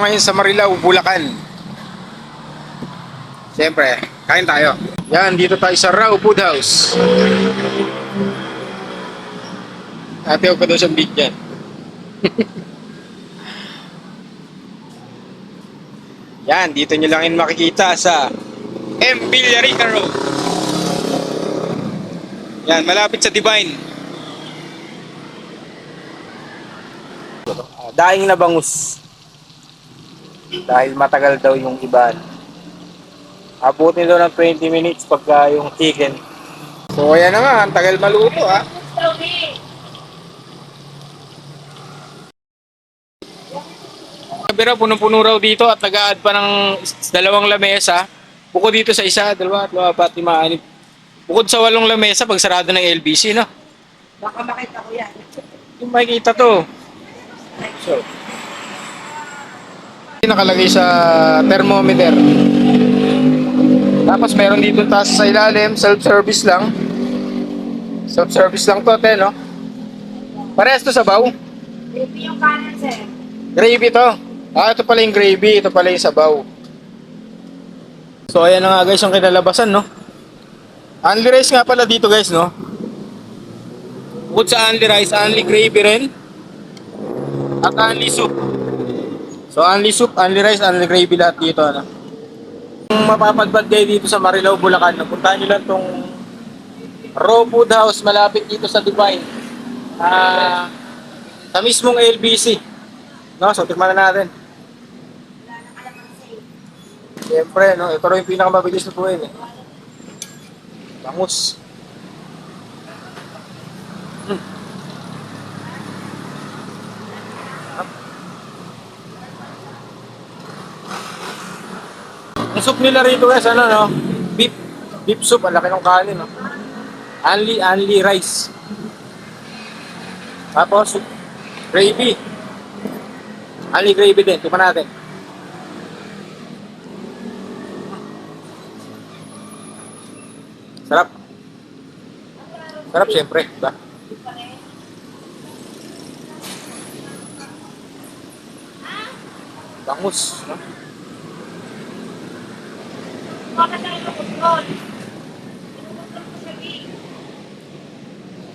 ngayon sa Marilao, Bulacan. Siyempre, kain tayo. Yan, dito tayo sa Raw Food House. Ate, huwag ka daw siyang bigyan. Yan, dito nyo lang yun makikita sa M. Villarica Road. Yan, malapit sa Divine. Daing na bangus. Dahil matagal daw yung iban. Abutin daw ng 20 minutes pagka yung chicken. So ayan na nga, ang tagal maluto ha. Pero punong-puno raw dito at nag-a-add pa ng dalawang lamesa. Bukod dito sa isa, dalawa, tatlo, apat, lima, anim. Bukod sa 8 lamesa pag sarado ng LBC, no? Baka makita ko yan. Yung makikita to. So, nakalagay sa thermometer. Tapos meron dito taas sa ilalim, self-service lang. Self-service lang to, ate, no? Parehas to sabaw. Baby yung kanan, sir. Gravy to. Ah, ito pala yung gravy, ito pala yung sabaw. So ayan na nga guys yung kinalabasan, no? Only rice nga pala dito guys, no? Bukod sa only rice, only gravy rin. At only soup. So only soup, only rice, only gravy lahat dito, ano? Kung mapapadpad kayo dito sa Marilao, Bulacan, puntahan nyo lang tong Raw Food House malapit dito sa Divine. Sa mismong LBC. No, so tikman na natin. Siyempre, no, ito rin yung pinakamabilis na buhay eh. Bangus. Ang soup nila rito guys, ano no? Beef soup, ang laki ng kanin, no? Only rice. Tapos, gravy. Only gravy din, tikman natin. Sarap. Sarap siyempre, diba? Bangus, no? Baka tayo lukot-lukot. Lukot-lukot ko siya, Vic.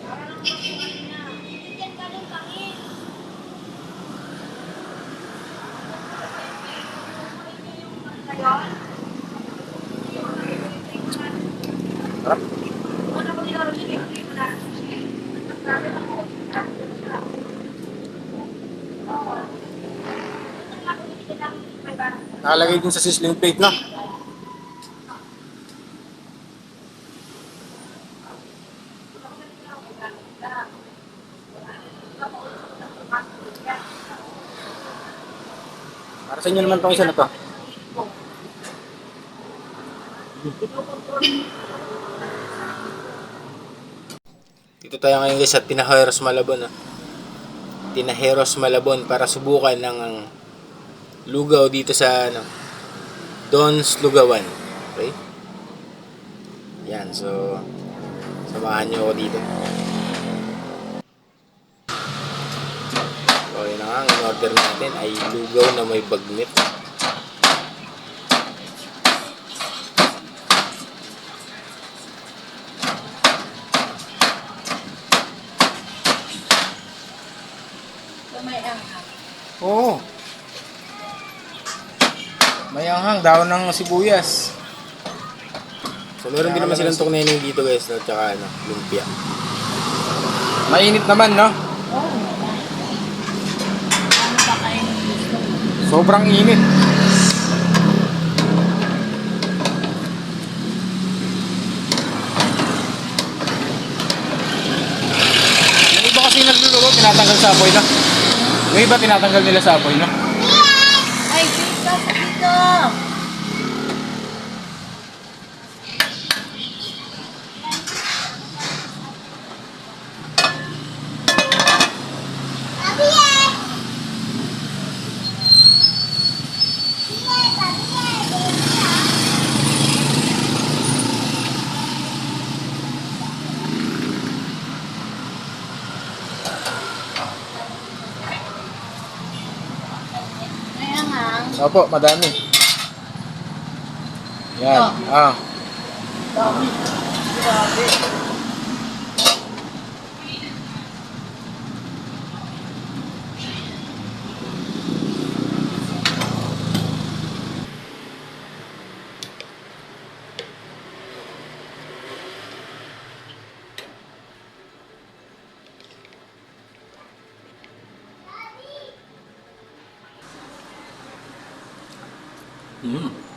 Para lang pag-iwan niya. Bibigyan ka ng pangin. Sarap. Una ko nilaro siya, Vic. Nakalagay din sa sizzling plate na. Para sa inyo naman itong isa na to. Dito tayo ngayon guys sa Tinajeros Malabon. Tinajeros Malabon para subukan ng lugaw dito sa Don's Lugawan. Okay? Yan, so samahan nyo ako dito. So yun na nga, ang order natin ay lugaw na may bagnit. May anghang. Oo. May anghang, daw ng sibuyas. So meron din naman silang tukneneng dito guys, no? Tsaka lumpia. Mainit naman, no? Oo. Ano ba kayo gusto? Sobrang init. Yung iba kasi naglulugaw, tinatanggal sa apoy, no? Yung iba tinatanggal nila sa apoy, no? Ay, dito! Dito! May anghang. Opo, madami. Yan. Ah. Dami. Grabe. Mm.